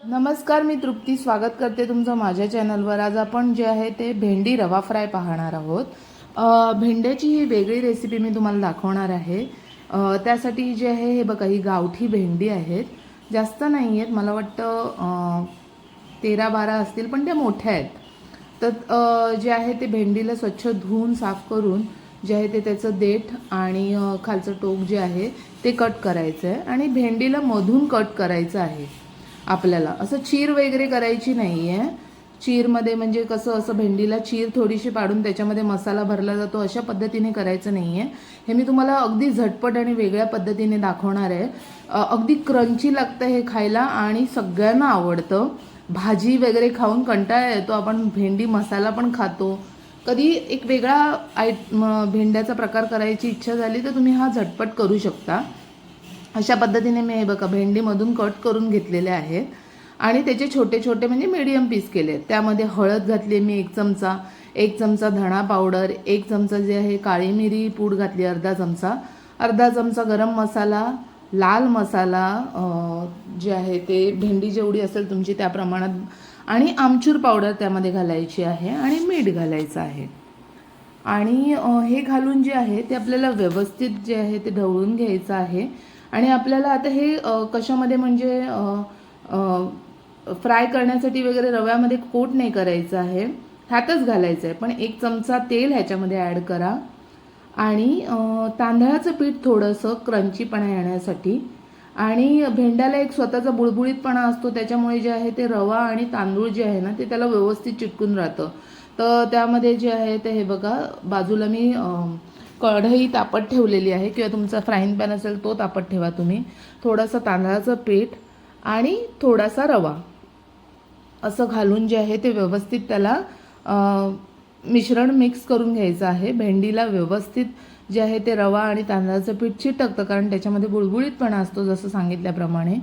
नमस्कार, मी तृप्ती स्वागत करते तुमचं माझ्या चॅनलवर। आज आपण जे आहे ते भेंडी रवा फ्राय पाहणार आहोत। भेंड्याची ही वेगळी रेसिपी मी तुम्हाला दाखवणार आहे। त्यासाठी जे आहे हे बघा, ही गावठी भेंडी आहेत, जास्त नाही आहेत, मला वाटतं 13-12 असतील, पण त्या मोठ्या आहेत। तर जे आहे ते भेंडीला स्वच्छ धुवून साफ करून जे आहे ते त्याचं देठ आणि खालचं टोक जे आहे ते कट करायचं आहे आणि भेंडीला मधून कट करायचं आहे। आपल्याला असं चीर वगैरे करायची नाही आहे। चीरमध्ये म्हणजे कसं, असं भेंडीला चीर थोडीशी पाडून त्याच्यामध्ये मसाला भरला जातो, अशा पद्धतीने करायचं नाही आहे। हे मी तुम्हाला अगदी झटपट आणि वेगळ्या पद्धतीने दाखवणार आहे। अगदी क्रंची लागतं हे खायला आणि सगळ्यांना आवडतं। भाजी वगैरे खाऊन कंटाळा येतो, आपण भेंडी मसाला पण खातो। कधी एक वेगळा भेंड्याचा प्रकार करायची इच्छा झाली तर तुम्ही हा झटपट करू शकता। अशा पद्धतीने मी हे बघा भेंडीमधून कट करून घेतलेले आहेत आणि त्याचे छोटे छोटे म्हणजे मीडियम पीस केले। त्यामध्ये हळद घातली मी 1 चमचा धणा पावडर, 1 चमचा जे आहे काळी मिरी पूड घातली, अर्धा चमचा गरम मसाला, लाल मसाला जे आहे ते भेंडी जेवढी असेल तुमची त्या प्रमाणात, आणि आमचूर पावडर त्यामध्ये घालायची आहे आणि मीठ घालायचं आहे। आणि हे घालून जे आहे ते आपल्याला व्यवस्थित जे आहे ते ढवळून घ्यायचं आहे। आणि आपल्याला आता हे कशामध्ये म्हणजे फ्राय करण्यासाठी वगैरे रव्यामध्ये कोट नाही करायचं आहे, ह्यातच घालायचं आहे। पण 1 चमचा तेल ह्याच्यामध्ये ॲड करा आणि तांदळाचं पीठ थोडंसं क्रंचीपणा येण्यासाठी, आणि भेंड्याला एक स्वतःचा बुळबुळीतपणा असतो, त्याच्यामुळे जे आहे ते रवा आणि तांदूळ जे आहे ना ते त्याला व्यवस्थित चिटकून राहतं। तर त्यामध्ये जे आहे ते हे बघा, बाजूला मी कढई तापत ठेवलेली आहे, किंवा तुमचा फ्राईंग पॅन असेल तो तापत ठेवा तुम्ही। थोडंसं तांदळाचं पीठ आणि थोडासा रवा असं घालून जे आहे ते व्यवस्थित त्याला मिश्रण मिक्स करून घ्यायचं आहे। भेंडीला व्यवस्थित जे आहे ते रवा आणि तांदळाचं पीठ चिटकतं, कारण त्याच्यामध्ये बुळबुळीतपणा असतो जसं सांगितल्याप्रमाणे।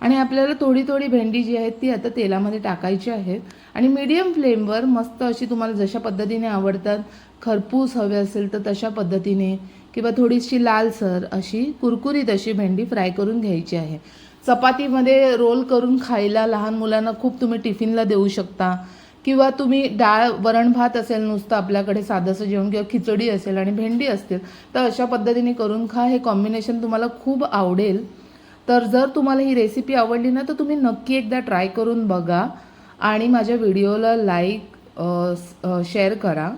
आणि आपल्याला थोडी थोडी भेंडी जी आहे ती आता तेलामध्ये टाकायची आहे आणि मीडियम फ्लेमवर मस्त अशी, तुम्हाला जशा पद्धतीने आवडतात, खरपूस हवे असेल तर तशा पद्धतीने, किंवा थोडीशी लालसर अशी कुरकुरीत अशी भेंडी फ्राय करून घ्यायची आहे। चपातीमध्ये रोल करून खायला लहान मुलांना खूप तुम्ही टिफिनला देऊ शकता, किंवा तुम्ही डाळ वरण भात असेल नुसतं आपल्याकडे साधंसं जेवण, किंवा खिचडी असेल आणि भेंडी असतील तर अशा पद्धतीने करून खा। हे कॉम्बिनेशन तुम्हाला खूप आवडेल। तर जर तुम्हाला ही रेसिपी आवडली ना तर तुम्ही नक्की एकदा ट्राय करून बघा आणि माझ्या व्हिडिओला लाईक शेअर करा,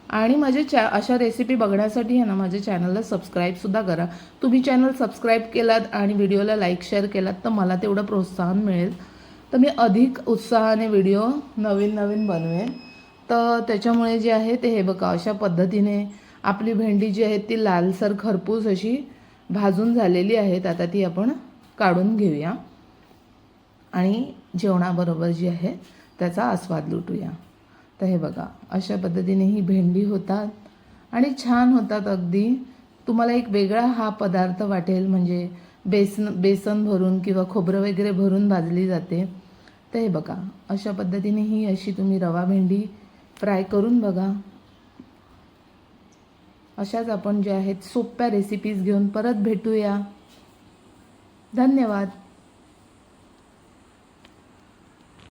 आणि माझ्या अशा रेसिपी बघण्यासाठी आहे ना माझ्या चॅनलला सबस्क्राईबसुद्धा करा। तुम्ही चॅनल सबस्क्राईब केलात आणि व्हिडिओला लाईक शेअर केलात तर मला तेवढं प्रोत्साहन मिळेल, तर मी अधिक उत्साहाने व्हिडिओ नवीन नवीन बनवेन। तर त्याच्यामुळे जे आहे ते हे बघा, अशा पद्धतीने आपली भेंडी जी आहे ती लालसर खरपूस अशी भाजून झालेली आहेत। आता ती आपण काढून घेऊया आणि जेवणाबरोबर जी आहे त्याचा आस्वाद लुटूया। तर हे बघा, अशा पद्धतीने ही भेंडी होतात आणि छान होतात अगदी। तुम्हाला एक वेगळा हा पदार्थ वाटेल, म्हणजे बेसन भरून किंवा खोबरं वगैरे भरून भाजली जाते। तर हे बघा, अशा पद्धतीने ही अशी तुम्ही रवा भेंडी फ्राय करून बघा। अशाच आपण जे आहेत सोप्या रेसिपीज घेऊन परत भेटूया। धन्यवाद।